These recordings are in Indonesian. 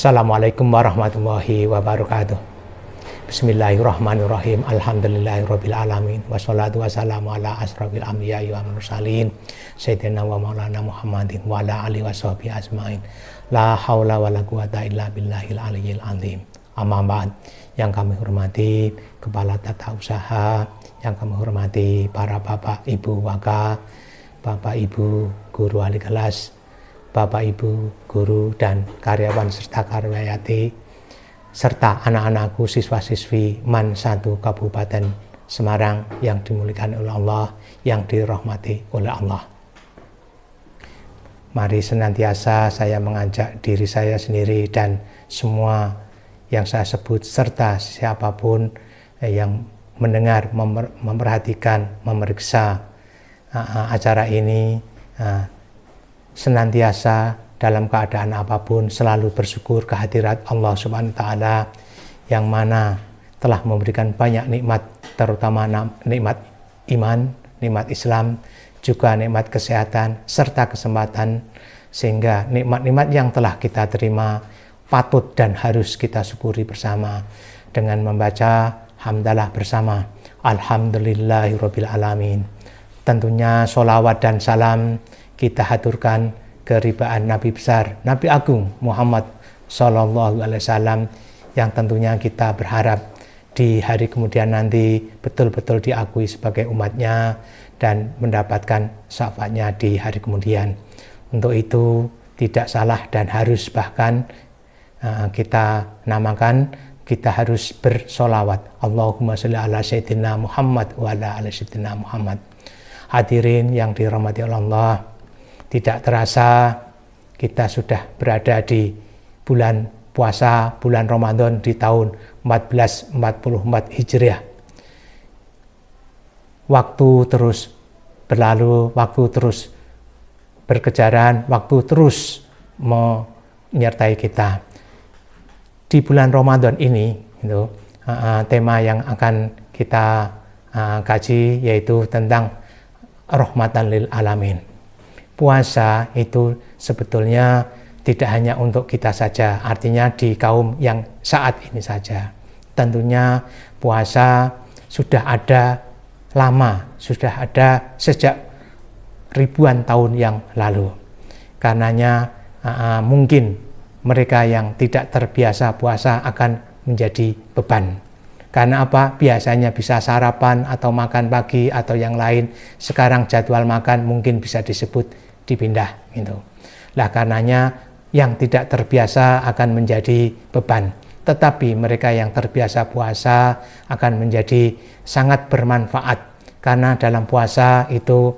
Assalamualaikum warahmatullahi wabarakatuh. Bismillahirrahmanirrahim. Alhamdulillahirabbil alamin. Wassalatu wassalamu ala asrofil anbiya'i wal mursalin sayyidina wa maulana Muhammadin wa ala alihi washabihi ajmain. La haula wala quwata illa billahil aliyyil azim. Amma ba'd. Yang kami hormati kepala tata usaha, yang kami hormati para bapak ibu wakaf, bapak ibu guru wali kelas, bapak ibu guru dan karyawan serta karyawati, serta anak-anakku siswa-siswi MAN 1 Kabupaten Semarang yang dimuliakan oleh Allah, yang dirahmati oleh Allah. Mari senantiasa saya mengajak diri saya sendiri dan semua yang saya sebut serta siapapun yang mendengar, memperhatikan, memeriksa acara ini, senantiasa dalam keadaan apapun selalu bersyukur kehadirat Allah Subhanahu wa Ta'ala yang mana telah memberikan banyak nikmat, terutama nikmat iman, nikmat Islam, juga nikmat kesehatan serta kesempatan, sehingga nikmat-nikmat yang telah kita terima patut dan harus kita syukuri bersama dengan membaca hamdalah bersama Alhamdulillahirabbil alamin. Tentunya sholawat dan salam kita haturkan keribaan Nabi besar, Nabi Agung Muhammad Sallallahu Alaihi Wasallam, yang tentunya kita berharap di hari kemudian nanti betul-betul diakui sebagai umatnya dan mendapatkan syafaatnya di hari kemudian. Untuk itu tidak salah dan harus bahkan kita namakan, kita harus bersolawat Allahumma sholli ala sayyidina Muhammad wa ala sayyidina Muhammad. Hadirin yang dirahmati Allah, tidak terasa kita sudah berada di bulan puasa, bulan Ramadan di tahun 1444 Hijriah. Waktu terus berlalu, waktu terus berkejaran, waktu terus menyertai kita. Di bulan Ramadan ini, tema yang akan kita kaji yaitu tentang rahmatan lil alamin. Puasa itu sebetulnya tidak hanya untuk kita saja, artinya di kaum yang saat ini saja. Tentunya puasa sudah ada lama, sudah ada sejak ribuan tahun yang lalu. Karenanya mungkin mereka yang tidak terbiasa puasa akan menjadi beban. Karena apa? Biasanya bisa sarapan atau makan pagi atau yang lain. Sekarang jadwal makan mungkin bisa disebut dipindah gitu. Lah karenanya yang tidak terbiasa akan menjadi beban. Tetapi mereka yang terbiasa puasa akan menjadi sangat bermanfaat. Karena dalam puasa itu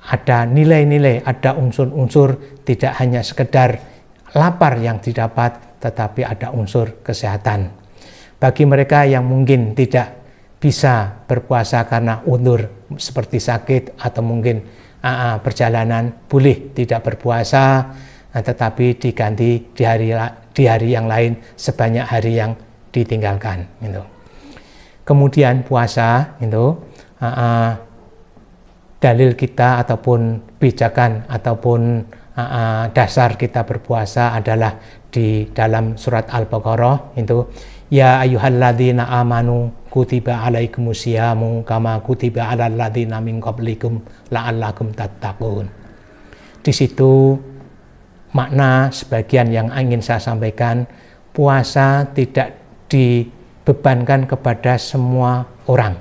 ada nilai-nilai, ada unsur-unsur, tidak hanya sekedar lapar yang didapat, tetapi ada unsur kesehatan. Bagi mereka yang mungkin tidak bisa berpuasa karena uzur seperti sakit atau mungkin perjalanan, boleh tidak berpuasa, tetapi diganti di hari yang lain sebanyak hari yang ditinggalkan. Gitu. Kemudian puasa itu dalil kita ataupun pijakan ataupun dasar kita berpuasa adalah di dalam surat Al-Baqarah itu, ya ayyuhalladzina amanu kutiba alaikumusyamu kama kutiba alal ladzina min qablikum la'allakum tattaqun. Di situ makna sebagian yang ingin saya sampaikan, puasa tidak dibebankan kepada semua orang,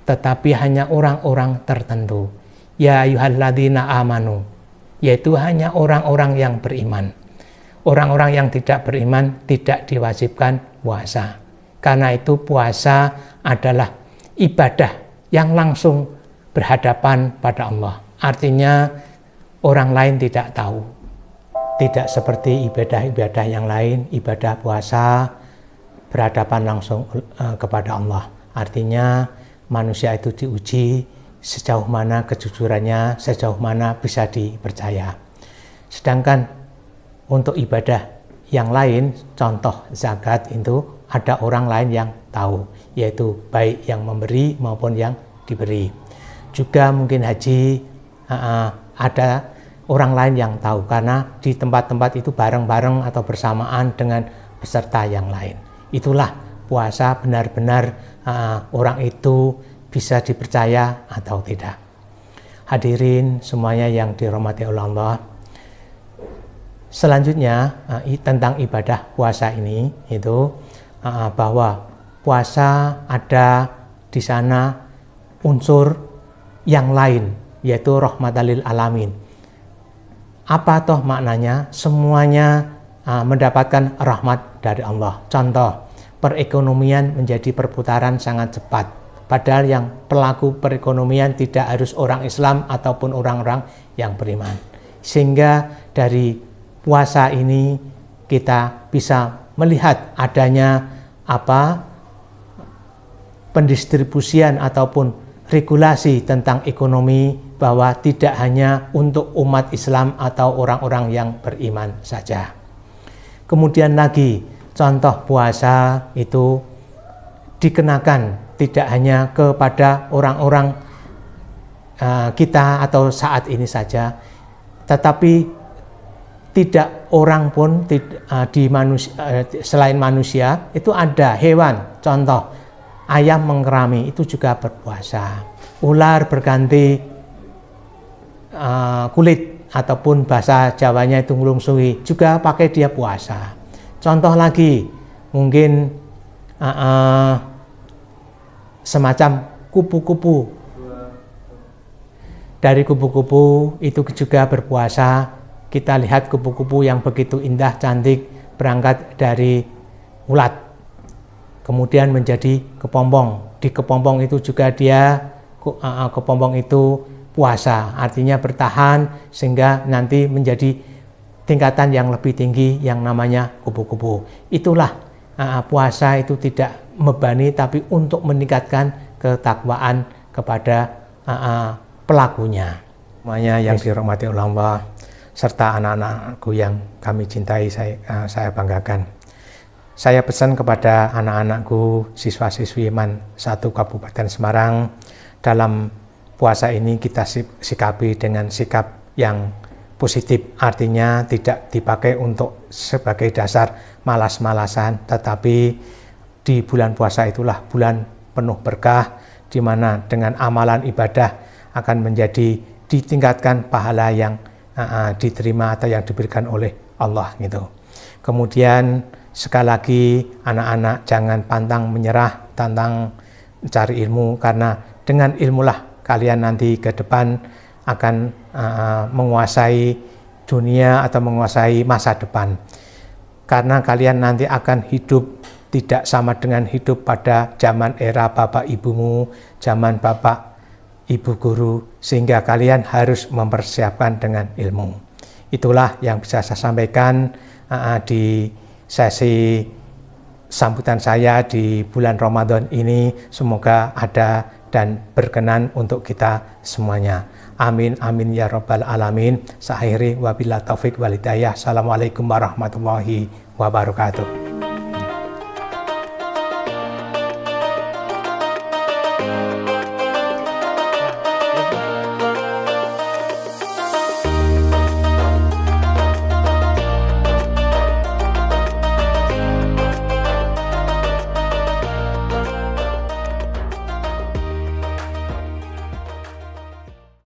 tetapi hanya orang-orang tertentu. Ya ayyuhalladzina amanu, yaitu hanya orang-orang yang beriman. Orang-orang yang tidak beriman tidak diwajibkan puasa. Karena itu puasa adalah ibadah yang langsung berhadapan pada Allah. Artinya orang lain tidak tahu. Tidak seperti ibadah-ibadah yang lain, ibadah puasa berhadapan langsung kepada Allah. Artinya manusia itu diuji sejauh mana kejujurannya, sejauh mana bisa dipercaya. Sedangkan untuk ibadah yang lain, contoh zakat itu ada orang lain yang tahu, yaitu baik yang memberi maupun yang diberi. Juga mungkin haji, ada orang lain yang tahu, karena di tempat-tempat itu bareng-bareng atau bersamaan dengan peserta yang lain. Itulah puasa benar-benar orang itu bisa dipercaya atau tidak. Hadirin semuanya yang dirahmati oleh Allah. Selanjutnya tentang ibadah puasa ini itu bahwa puasa ada di sana unsur yang lain, yaitu rahmatan lil alamin. Apa toh maknanya? Semuanya mendapatkan rahmat dari Allah. Contoh, perekonomian menjadi perputaran sangat cepat. Padahal yang pelaku perekonomian tidak harus orang Islam ataupun orang-orang yang beriman. Sehingga dari puasa ini kita bisa melihat adanya pendistribusian ataupun regulasi tentang ekonomi, bahwa tidak hanya untuk umat Islam atau orang-orang yang beriman saja. Kemudian lagi, contoh puasa itu dikenakan tidak hanya kepada orang-orang kita atau saat ini saja, tetapi tidak orang pun selain manusia itu ada hewan. Contoh, ayam mengerami itu juga berpuasa. Ular berganti kulit ataupun bahasa Jawanya itu ngulungsui juga pakai dia puasa. Contoh lagi, mungkin semacam kupu-kupu. Dari kupu-kupu itu juga berpuasa. Kita lihat kupu-kupu yang begitu indah, cantik, berangkat dari ulat, kemudian menjadi kepompong. Di kepompong itu juga kepompong itu puasa, artinya bertahan sehingga nanti menjadi tingkatan yang lebih tinggi yang namanya kupu-kupu. Itulah puasa itu tidak membebani, tapi untuk meningkatkan ketakwaan kepada pelakunya. Semuanya yang dirahmati Allah serta anak-anakku yang kami cintai, saya banggakan. Saya pesan kepada anak-anakku, siswa-siswi IMAN 1 Kabupaten Semarang, dalam puasa ini kita sikapi dengan sikap yang positif, artinya tidak dipakai untuk sebagai dasar malas-malasan, tetapi di bulan puasa itulah bulan penuh berkah, di mana dengan amalan ibadah akan menjadi ditingkatkan pahala yang diterima atau yang diberikan oleh Allah gitu. Kemudian sekali lagi, anak-anak jangan pantang menyerah tentang cari ilmu, karena dengan ilmulah kalian nanti ke depan akan menguasai dunia atau menguasai masa depan. Karena kalian nanti akan hidup tidak sama dengan hidup pada zaman era bapak ibumu, zaman bapak ibu guru, sehingga kalian harus mempersiapkan dengan ilmu. Itulah yang bisa saya sampaikan di sesi sambutan saya di bulan Ramadan ini. Semoga ada dan berkenan untuk kita semuanya. Amin amin ya rabbal alamin. Sa'akhiri wabillahi taufik wal hidayah. Assalamualaikum warahmatullahi wabarakatuh.